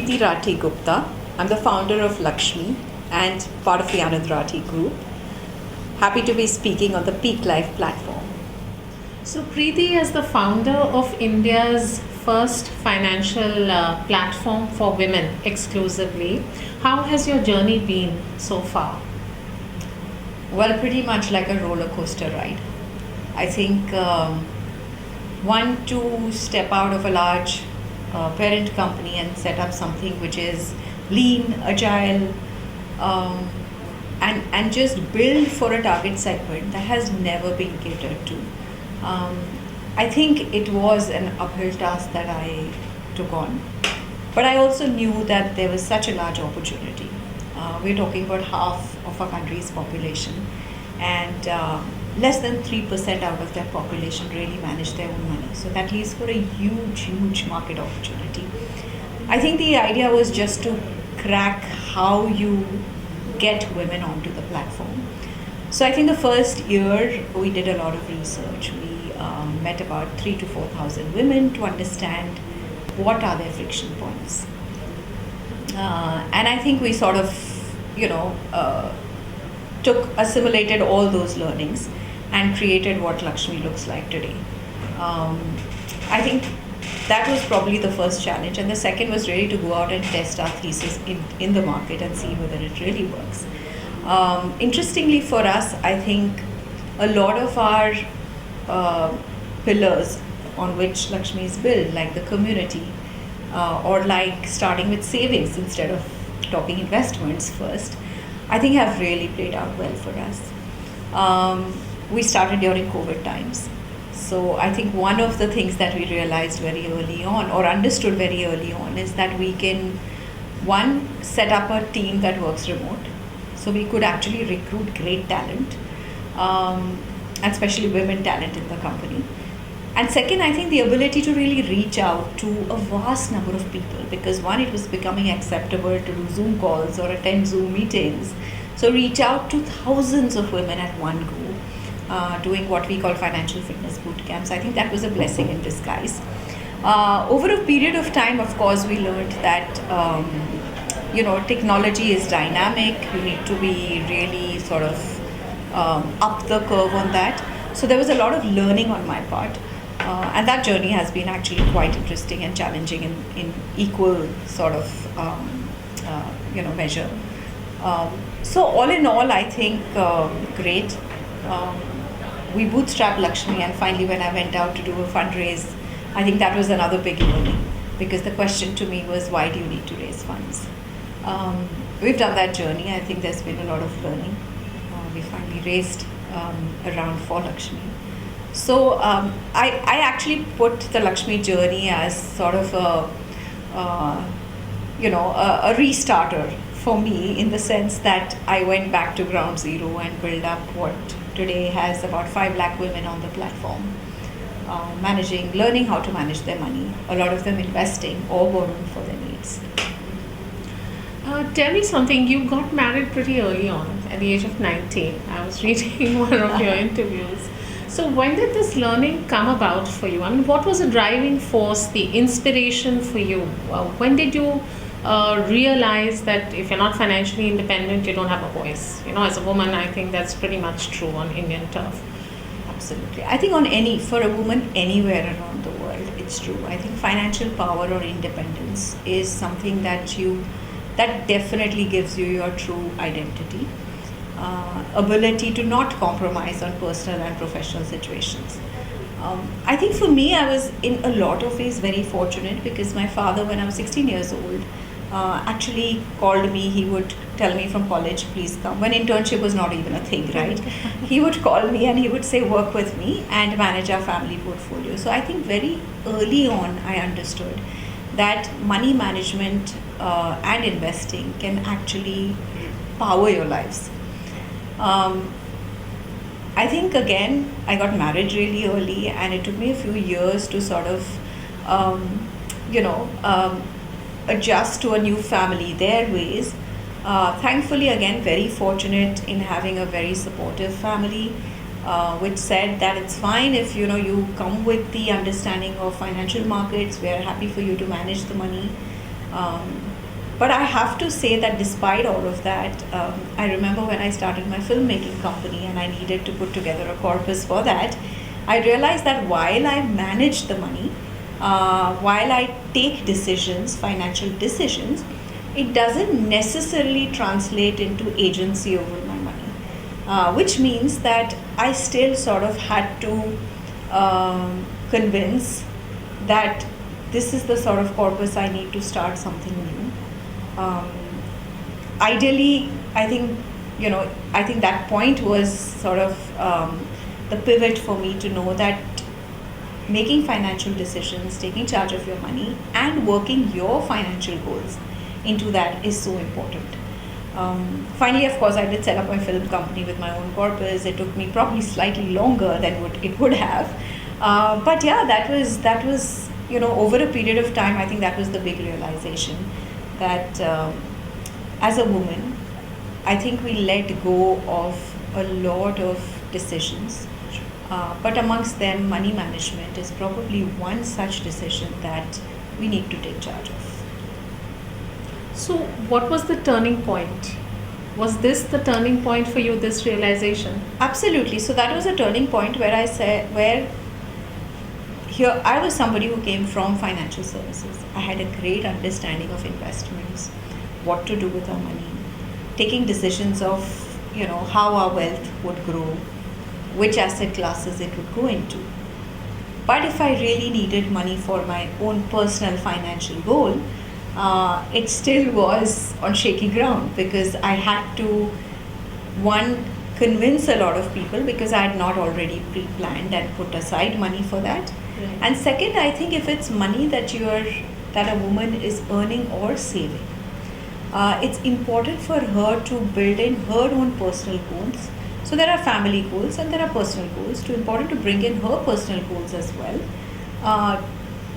Priti Rathi Gupta. I'm the founder of LXME and part of the AnandRathi Group. Happy to be speaking on the PEAKLIFE platform. So, Preeti, as the founder of India's first financial platform for women exclusively, how has your journey been so far? Well, pretty much like a roller coaster ride. I think to step out of a large parent company and set up something which is lean, agile, and just build for a target segment that has never been catered to. I think it was an uphill task that I took on, but I also knew that there was such a large opportunity. We're talking about half of our country's population, and less than 3% out of their population really manage their own money. So that leaves for a huge market opportunity. I think the idea was just to crack how you get women onto the platform. So I think the first year we did a lot of research. We met about 3,000 to 4,000 women to understand what are their friction points. And I think we sort of, assimilated all those learnings and created what LXME looks like today. I think that was probably the first challenge, and the second was really to go out and test our thesis in the market and see whether it really works. Interestingly for us, I think a lot of our pillars on which LXME is built, like the community, or like starting with savings instead of talking investments first, I think have really played out well for us. We started during COVID times. So I think one of the things that we realized very early on, or understood very early on, is that we can, one, set up a team that works remote. So we could actually recruit great talent, and especially women talent in the company. And second, I think the ability to really reach out to a vast number of people, because one, it was becoming acceptable to do Zoom calls or attend Zoom meetings. So reach out to thousands of women at one go, doing what we call financial fitness boot camps. I think that was a blessing in disguise. Over a period of time, of course, we learned that technology is dynamic. You need to be really sort of up the curve on that. So there was a lot of learning on my part. And that journey has been actually quite interesting and challenging in equal sort of measure. So all in all, I think great. We bootstrapped LXME, and finally when I went out to do a fundraise, I think that was another big learning, because the question to me was, why do you need to raise funds? We've done that journey. I think there's been a lot of learning. We finally raised around for LXME. So I actually put the LXME journey as sort of a restarter for me, in the sense that I went back to ground zero and built up what today has about 5 lakh women on the platform, learning how to manage their money, a lot of them investing or borrowing for their needs. Tell me something, you got married pretty early on, at the age of 19. I was reading one of your interviews. So when did this learning come about for you? I mean, what was the driving force, the inspiration for you? When did you realize that if you're not financially independent, you don't have a voice? As a woman, I think that's pretty much true on Indian turf. Absolutely. I think for a woman anywhere around the world, it's true. I think financial power or independence is something that definitely gives you your true identity. Ability to not compromise on personal and professional situations. I think for me, I was in a lot of ways very fortunate, because my father, when I was 16 years old, actually called me. He would tell me from college, please come. When internship was not even a thing, right? He would call me and he would say, work with me and manage our family portfolio. So I think very early on, I understood that money management and investing can actually power your lives. I think again, I got married really early, and it took me a few years to sort of, adjust to a new family, their ways. Thankfully, again, very fortunate in having a very supportive family, which said that it's fine if you come with the understanding of financial markets. We are happy for you to manage the money. But I have to say that despite all of that, I remember when I started my filmmaking company and I needed to put together a corpus for that, I realized that while I manage the money, while I take decisions, financial decisions, it doesn't necessarily translate into agency over my money, which means that I still sort of had to convince that this is the sort of corpus I need to start something new. Ideally, I think that point was sort of the pivot for me to know that making financial decisions, taking charge of your money, and working your financial goals into that is so important. Finally, of course, I did set up my film company with my own corpus. It took me probably slightly longer than what it would have, but yeah, that was over a period of time. I think that was the big realization that as a woman, I think we let go of a lot of decisions, but amongst them, money management is probably one such decision that we need to take charge of. So, what was the turning point? Was this the turning point for you, this realization? Absolutely. So that was a turning point where here I was somebody who came from financial services. I had a great understanding of investments, what to do with our money, taking decisions of how our wealth would grow, which asset classes it would go into. But if I really needed money for my own personal financial goal, it still was on shaky ground, because I had to, one, convince a lot of people, because I had not already pre-planned and put aside money for that. Right. And second, I think if it's money that a woman is earning or saving, it's important for her to build in her own personal goals. So there are family goals and there are personal goals. It's important to bring in her personal goals as well,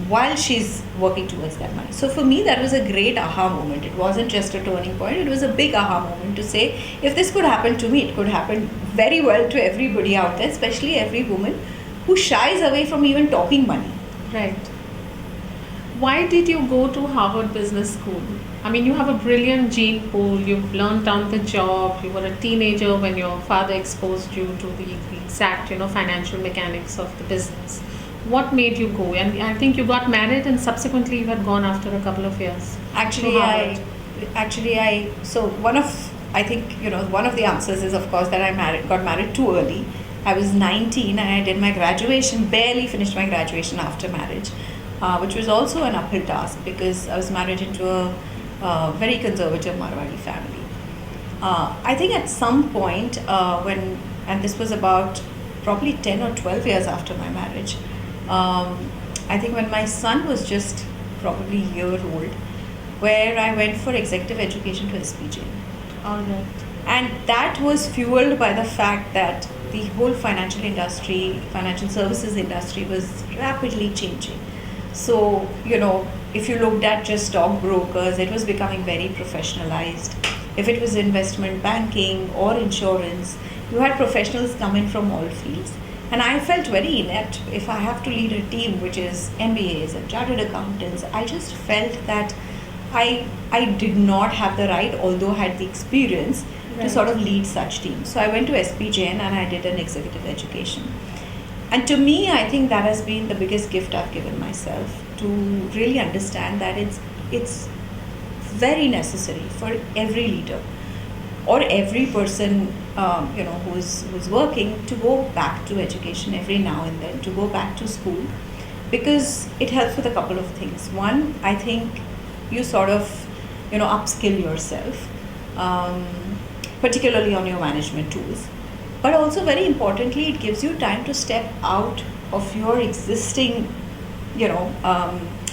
while she's working towards that money. So for me, that was a great aha moment. It wasn't just a turning point, it was a big aha moment to say, if this could happen to me, it could happen very well to everybody out there, especially every woman who shies away from even talking money. Right. Why did you go to Harvard Business School? I mean, you have a brilliant gene pool, you've learned on the job, you were a teenager when your father exposed you to the exact, financial mechanics of the business. What made you go? And I think you got married and subsequently you had gone after a couple of years. So one of the answers is, of course, that I got married too early. I was 19 and I did my graduation, barely finished my graduation after marriage, which was also an uphill task because I was married into a very conservative Marwadi family. I think at some point and this was about probably 10 or 12 years after my marriage, I think when my son was just probably a year old, where I went for executive education to SPJ. All right. And that was fueled by the fact that the whole financial services industry was rapidly changing. So, if you looked at just stockbrokers, it was becoming very professionalized. If it was investment banking or insurance, you had professionals come in from all fields. And I felt very inept. If I have to lead a team which is MBAs and chartered accountants, I just felt that I did not have the right, although I had the experience, to sort of lead such teams. So I went to SPJ and I did an executive education. And to me, I think that has been the biggest gift I've given myself, to really understand that it's very necessary for every leader or every person who's working to go back to education every now and then, to go back to school, because it helps with a couple of things. One, I think you sort of upskill yourself, particularly on your management tools. But also, very importantly, it gives you time to step out of your existing,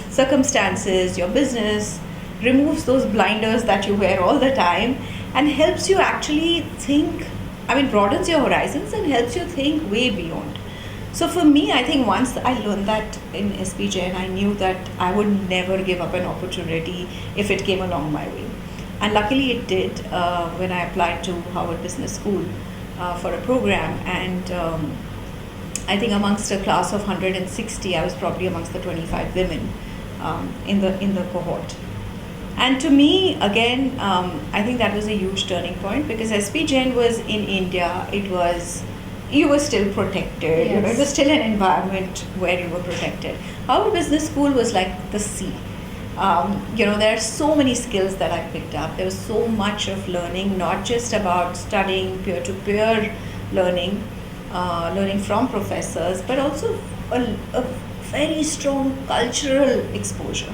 circumstances, your business, removes those blinders that you wear all the time, and helps you actually think, broadens your horizons and helps you think way beyond. So for me, I think once I learned that in SPJ, and I knew that I would never give up an opportunity if it came along my way. And luckily it did when I applied to Harvard Business School for a program, and I think amongst a class of 160, I was probably amongst the 25 women in the cohort. And to me, again, I think that was a huge turning point, because SP Jain was in India. You were still protected. You know, it was still an environment where you were protected. Our business school was like the sea. There are so many skills that I picked up. There was so much of learning, not just about studying peer-to-peer learning, learning from professors, but also a very strong cultural exposure,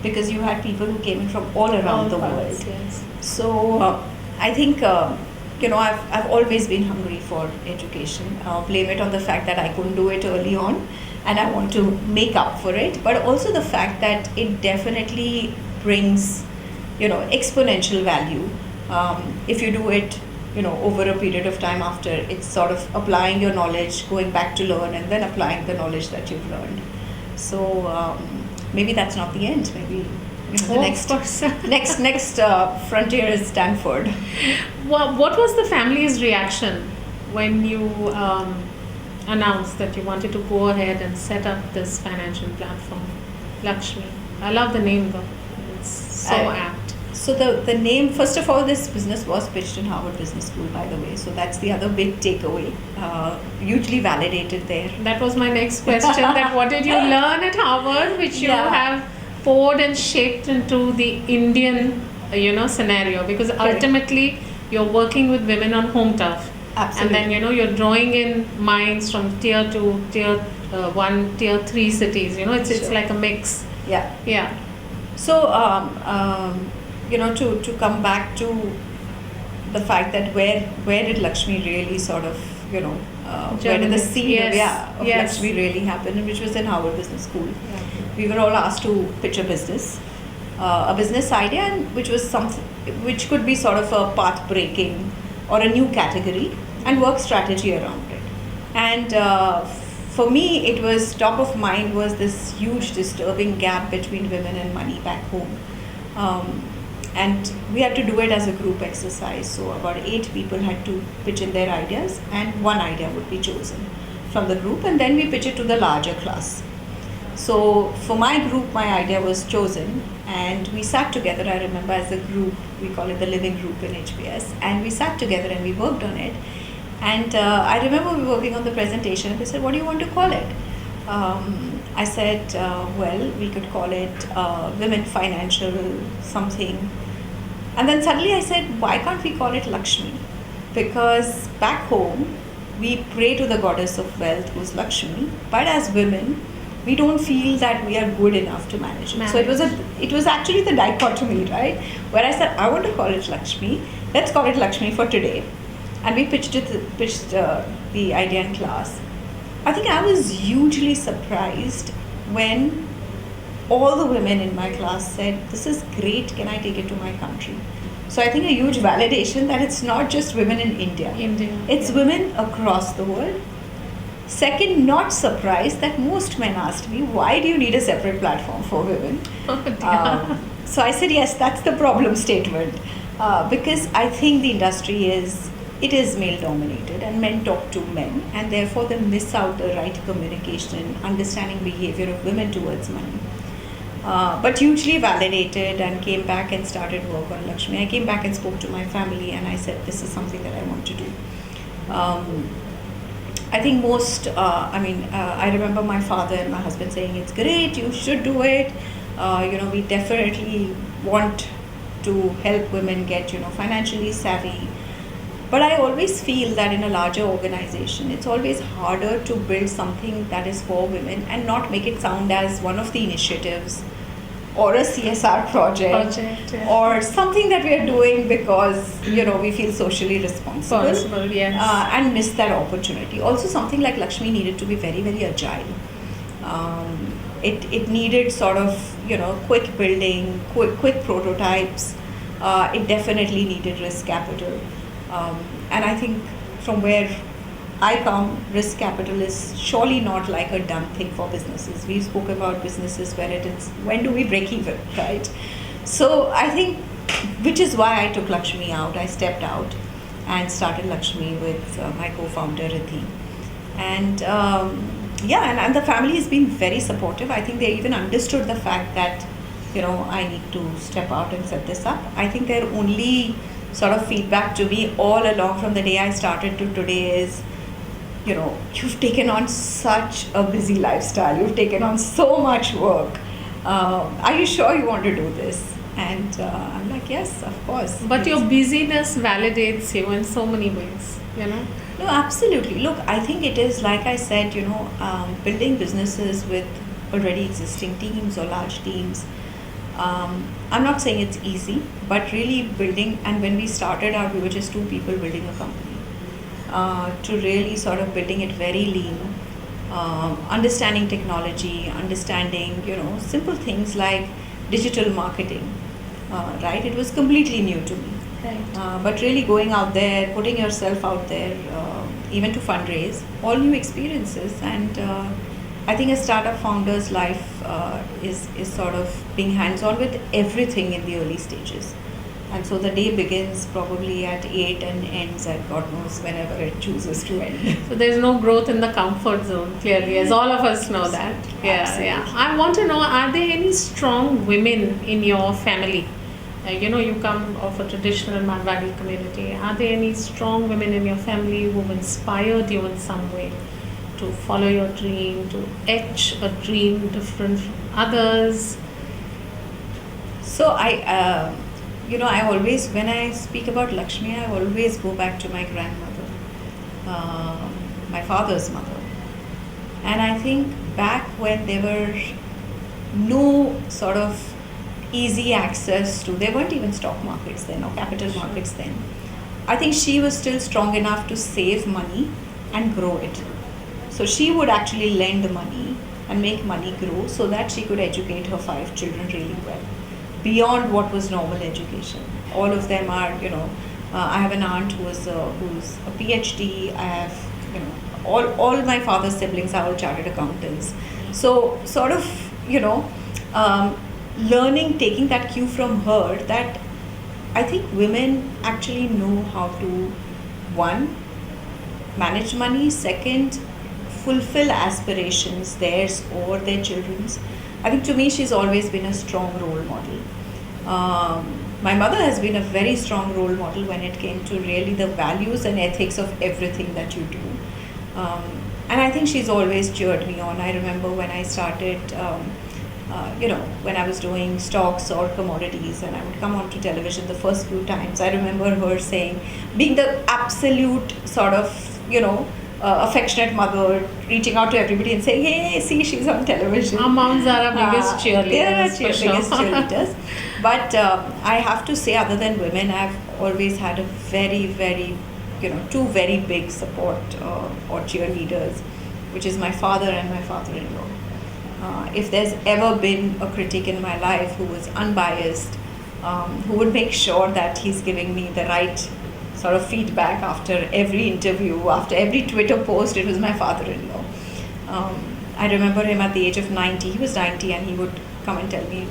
because you had people who came in from all around the world. Yes. So I think I've always been hungry for education. Blame it on the fact that I couldn't do it early on, and I want to make up for it. But also the fact that it definitely brings, exponential value if you do it, over a period of time. After, it's sort of applying your knowledge, going back to learn, and then applying the knowledge that you've learned. So maybe that's not the end. Maybe the next frontier is Stanford. What was the family's reaction when you announced that you wanted to go ahead and set up this financial platform, Lakshmi? I love the name though. It's so apt. So the name, first of all, this business was pitched in Harvard Business School, by the way. So that's the other big takeaway. Hugely validated there. That was my next question. That what did you learn at Harvard, which you have poured and shaped into the Indian, scenario? Because ultimately, you're working with women on home turf. Absolutely. And then, you're drawing in minds from tier 2, tier 1, tier 3 cities. It's like a mix. Yeah. So, to come back to the fact that where did Lakshmi really sort of, where did the seed of Lakshmi really happen, which was in Harvard Business School. Yeah. We were all asked to pitch a business idea, and which was something which could be sort of a path-breaking or a new category, and work strategy around it. And for me, it was top of mind was this huge disturbing gap between women and money back home. And we had to do it as a group exercise. So about 8 people had to pitch in their ideas, and one idea would be chosen from the group, and then we pitch it to the larger class. So for my group, my idea was chosen, and we sat together. I remember, as a group, we call it the living group in HBS, and we sat together and we worked on it. And I remember we were working on the presentation, and they said, "What do you want to call it?" I said, well, we could call it Women Financial something. And then suddenly I said, why can't we call it Lakshmi? Because back home, we pray to the goddess of wealth, who's Lakshmi, but as women, we don't feel that we are good enough to manage it. So it was actually the dichotomy, right? Where I said, I want to call it Lakshmi. Let's call it Lakshmi for today. And we pitched the idea in class. I think I was hugely surprised when all the women in my class said, this is great, can I take it to my country? So I think a huge validation that it's not just women in India. It's women across the world. Second, not surprised that most men asked me, why do you need a separate platform for women? So I said, yes, that's the problem statement. Because I think the industry is male dominated, and men talk to men, and therefore they miss out the right communication, understanding behavior of women towards money. But hugely validated, and came back and started work on Lakshmi. I came back and spoke to my family, and I said, this is something that I want to do. I think I remember my father and my husband saying, it's great, you should do it. We definitely want to help women get, financially savvy. But I always feel that in a larger organization, it's always harder to build something that is for women and not make it sound as one of the initiatives or a CSR project or something that we are doing because, we feel socially responsible. And miss that opportunity. Also, something like Lakshmi needed to be very, very agile. It needed sort of, quick building, quick prototypes. It definitely needed risk capital. And I think from where I come, risk capital is surely not like a done thing for businesses. We spoke about businesses where it is, when do we break even, right? So I think, which is why I took Lakshmi out. I stepped out and started Lakshmi with my co-founder Rithi. And and the family has been very supportive. I think they even understood the fact that, I need to step out and set this up. I think their only sort of feedback to me all along from the day I started to today is, you've taken on such a busy lifestyle. You've taken on so much work. Are you sure you want to do this? And I'm like, yes, of course. But your busyness validates you in so many ways, No, absolutely. Look, I think it is, like I said, building businesses with already existing teams or large teams. I'm not saying it's easy, but really building, and when we started out, we were just two people building a company. To really sort of building it very lean, understanding technology, understanding, simple things like digital marketing, right? It was completely new to me. Right. But really going out there, putting yourself out there, even to fundraise, all new experiences. And I think a startup founder's life is sort of being hands-on with everything in the early stages. And so the day begins probably at 8 and ends at God knows whenever it chooses to end. So there's no growth in the comfort zone, clearly, as all of us know that. Yeah. I want to know, are there any strong women in your family? You come of a traditional Marwari community. Are there any strong women in your family who've inspired you in some way to follow your dream, to etch a dream different from others? So I always, when I speak about Lakshmi, I always go back to my grandmother, my father's mother. And I think back when there were no sort of easy access to, there weren't even stock markets then or capital markets then. I think she was still strong enough to save money and grow it. So she would actually lend money and make money grow so that she could educate her 5 children really well, beyond what was normal education. All of them are, I have an aunt who's a PhD. I have, all my father's siblings are all chartered accountants. So sort of, learning, taking that cue from her, that I think women actually know how to, one, manage money, second, fulfill aspirations, theirs or their children's. I think to me, she's always been a strong role model. My mother has been a very strong role model when it came to really the values and ethics of everything that you do. And I think she's always cheered me on. I remember when I started, when I was doing stocks or commodities and I would come onto television the first few times, I remember her saying, being the absolute sort of, affectionate mother, reaching out to everybody and saying, hey, see, she's on television. Our moms are our biggest cheerleaders. They are our biggest cheerleaders. But I have to say, other than women, I've always had a very, very, 2 very big support or cheerleaders, which is my father and my father-in-law. If there's ever been a critic in my life who was unbiased, who would make sure that he's giving me the right sort of feedback after every interview, after every Twitter post, it was my father-in-law. I remember him at the age of 90, he was 90, and he would come and tell me,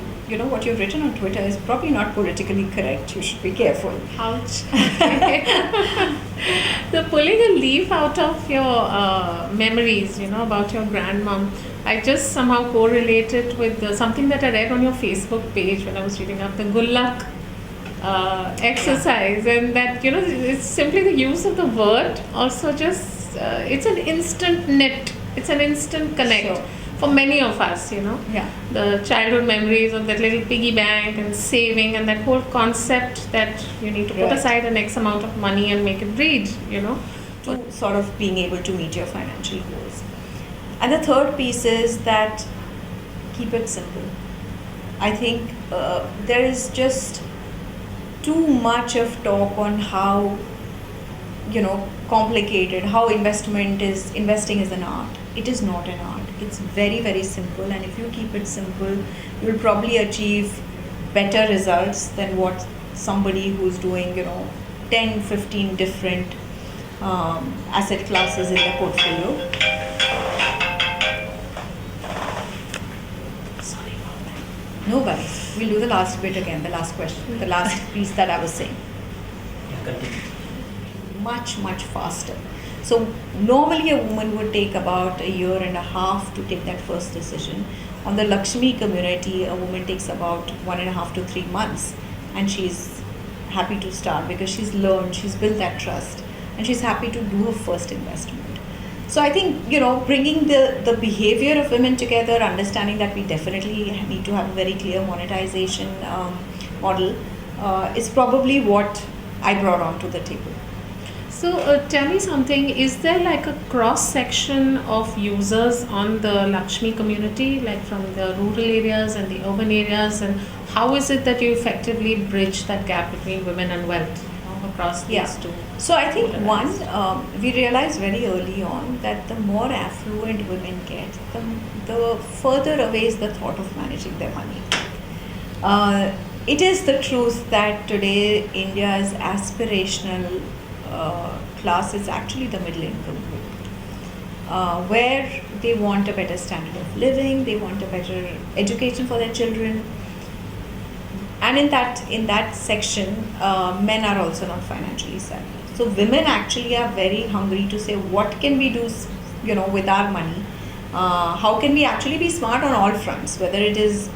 what you've written on Twitter is probably not politically correct, you should be careful. Ouch. So pulling a leaf out of your memories, about your grandmom, I just somehow correlated with something that I read on your Facebook page when I was reading up the good luck exercise, and that it's simply the use of the word, also just it's an instant knit, it's an instant connect. Sure. For many of us, the childhood memories of that little piggy bank and saving, and that whole concept that you need to put aside an X amount of money and make it breed, to sort of being able to meet your financial goals. And the third piece is that keep it simple. I think there is just too much of talk on how, complicated, how investing is an art. It is not an art. It's very, very simple, and if you keep it simple, you'll probably achieve better results than what somebody who's doing, 10, 15 different asset classes in their portfolio. Sorry about that. No worries. We'll do the last bit again, the last question, the last piece that I was saying. Much, much faster. So normally a woman would take about 1.5 years to take that first decision. On the Lakshmi community, a woman takes about 1.5 to 3 months, and she's happy to start because she's learned, she's built that trust, and she's happy to do her first investment. So I think, bringing the behavior of women together, understanding that we definitely need to have a very clear monetization model is probably what I brought onto the table. So tell me something, is there like a cross section of users on the Lakshmi community, like from the rural areas and the urban areas, and how is it that you effectively bridge that gap between women and wealth across these two? So I think we realized very early on that the more affluent women get, the further away is the thought of managing their money. It is the truth that today India's aspirational class is actually the middle income group, where they want a better standard of living, they want a better education for their children, and in that section, men are also not financially savvy. So women actually are very hungry to say, what can we do, with our money? How can we actually be smart on all fronts? Whether it is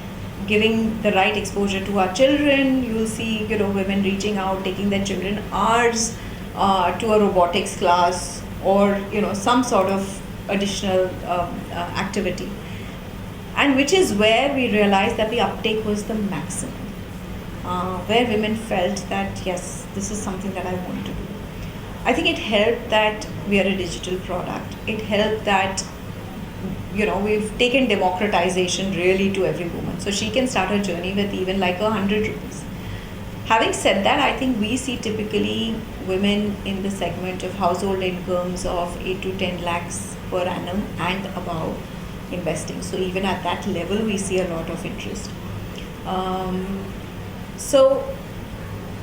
giving the right exposure to our children, you will see, women reaching out, taking their children hours to a robotics class, or some sort of additional activity, and which is where we realized that the uptake was the maximum, where women felt that yes, this is something that I want to do. I think it helped that we are a digital product. It helped that we've taken democratization really to every woman, so she can start her journey with even like 100 rupees. Having said that, I think we see typically women in the segment of household incomes of 8 to 10 lakhs per annum and above investing. So even at that level, we see a lot of interest. So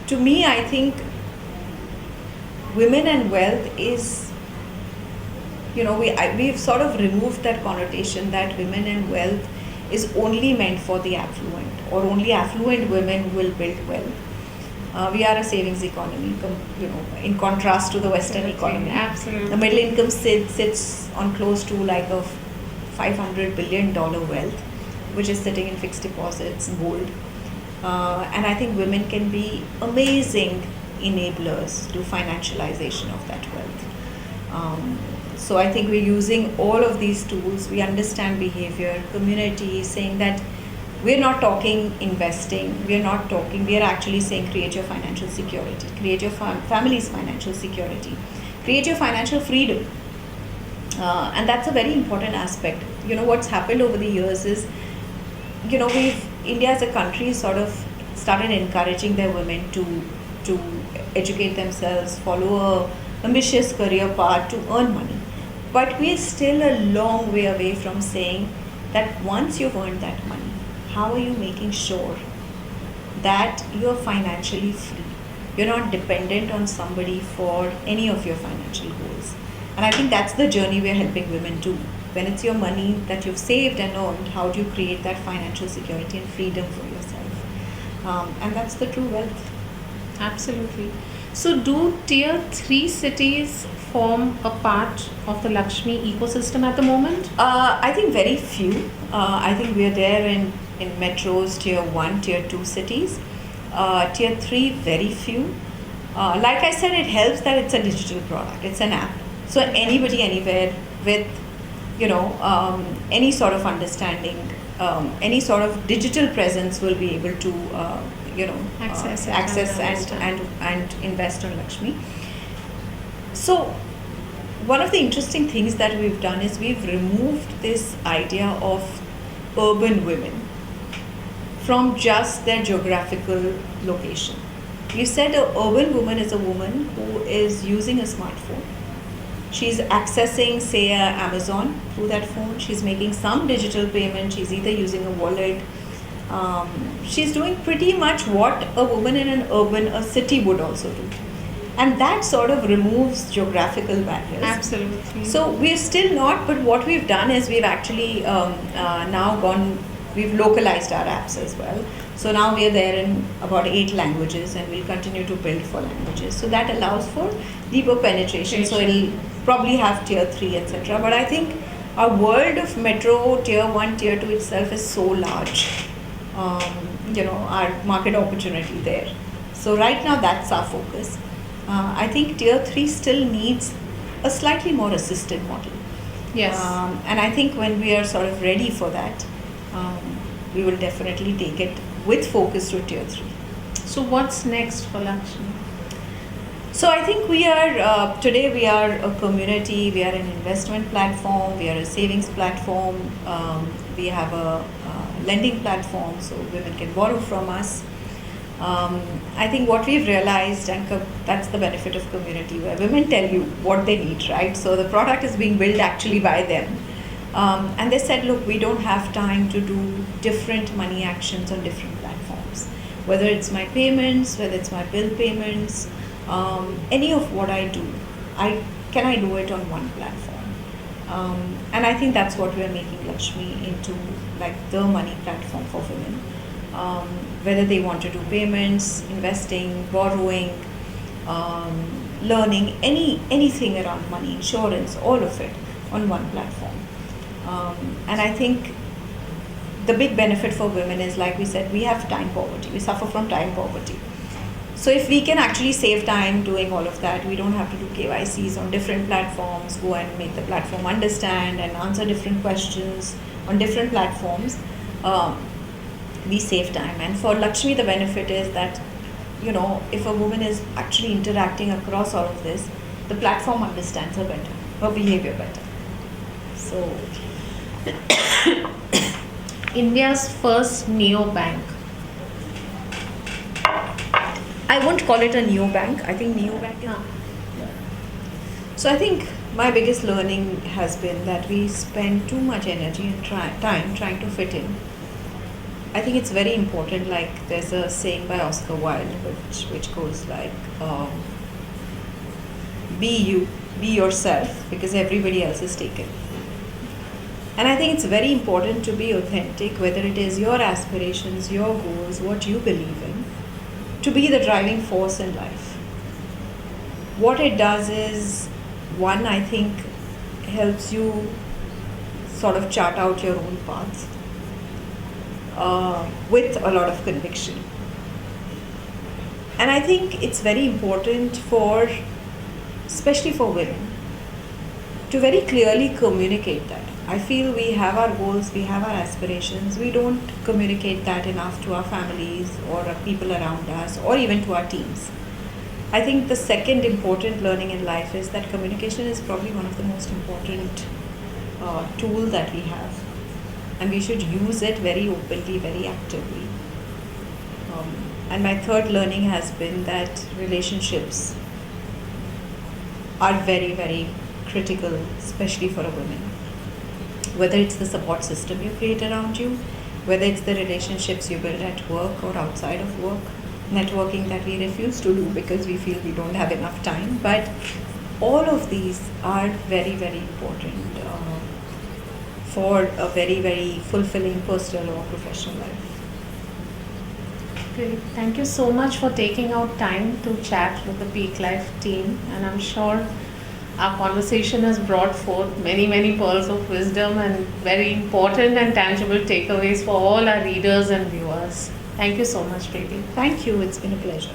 to me, I think women and wealth is, we've sort of removed that connotation that women and wealth is only meant for the affluent, or only affluent women will build wealth. We are a savings economy, in contrast to the Western economy. Absolutely. The middle income sits on close to like a $500 billion wealth, which is sitting in fixed deposits, gold. And I think women can be amazing enablers to financialization of that wealth. So I think we're using all of these tools. We understand behavior, community, saying that we're not talking investing, we are actually saying create your financial security, create your family's financial security, create your financial freedom. And that's a very important aspect. What's happened over the years is, India as a country sort of started encouraging their women to educate themselves, follow a ambitious career path to earn money. But we're still a long way away from saying that once you've earned that money, how are you making sure that you're financially free? You're not dependent on somebody for any of your financial goals. And I think that's the journey we're helping women do. When it's your money that you've saved and earned, how do you create that financial security and freedom for yourself? And that's the true wealth. Absolutely. So do tier 3 cities form a part of the Lakshmi ecosystem at the moment? I think very few. I think we're there in metros, tier 1, tier 2 cities. Tier 3, very few. Like I said, it helps that it's a digital product. It's an app. So anybody, anywhere with, any sort of understanding, any sort of digital presence will be able to, access and invest on Lakshmi. So one of the interesting things that we've done is we've removed this idea of urban women from just their geographical location. We said an urban woman is a woman who is using a smartphone. She's accessing, say, Amazon through that phone. She's making some digital payment. She's either using a wallet. She's doing pretty much what a woman in a city would also do. And that sort of removes geographical barriers. Absolutely. So we're still not, but what we've done is we've actually we've localized our apps as well. So now we are there in about 8 languages, and we'll continue to build for languages. So that allows for deeper penetration. So it'll probably have tier 3, etc. But I think our world of metro tier 1, tier 2 itself is so large. Our market opportunity there. So right now that's our focus. I think tier 3 still needs a slightly more assisted model. Yes. And I think when we are sort of ready for that, we will definitely take it with focus to tier 3. So what's next for Lakshmi? So I think we are, today we are a community, we are an investment platform, we are a savings platform, we have a lending platform so women can borrow from us. I think what we've realized, and that's the benefit of community, where women tell you what they need, right? So the product is being built actually by them. And they said, look, we don't have time to do different money actions on different platforms. Whether it's my payments, whether it's my bill payments, any of what I do, can I do it on one platform? And I think that's what we are making Lakshmi into, like the money platform for women. Whether they want to do payments, investing, borrowing, learning, anything around money, insurance, all of it on one platform. And I think the big benefit for women is, like we said, we have time poverty. We suffer from time poverty. So if we can actually save time doing all of that, we don't have to do KYCs on different platforms, go and make the platform understand and answer different questions on different platforms. We save time. And for Lakshmi, the benefit is that, if a woman is actually interacting across all of this, the platform understands her better, her behavior better. So, India's first neobank. I won't call it a neobank. I think neobank is. So I think my biggest learning has been that we spend too much energy and time trying to fit in. I think it's very important, like there's a saying by Oscar Wilde which goes like, be you, be yourself, because everybody else is taken. And I think it's very important to be authentic, whether it is your aspirations, your goals, what you believe in, to be the driving force in life. What it does is, one, I think helps you sort of chart out your own path with a lot of conviction. And I think it's very important especially for women, to very clearly communicate that. I feel we have our goals, we have our aspirations, we don't communicate that enough to our families or people around us or even to our teams. I think the second important learning in life is that communication is probably one of the most important tools that we have, and we should use it very openly, very actively. And my third learning has been that relationships are very, very critical, especially for a woman. Whether it's the support system you create around you, whether it's the relationships you build at work or outside of work, networking that we refuse to do because we feel we don't have enough time. But all of these are very, very important for a very, very fulfilling personal or professional life. Great. Thank you so much for taking out time to chat with the PEAKLIFE team, and I'm sure our conversation has brought forth many, many pearls of wisdom and very important and tangible takeaways for all our readers and viewers. Thank you so much, Priti. Thank you. It's been a pleasure.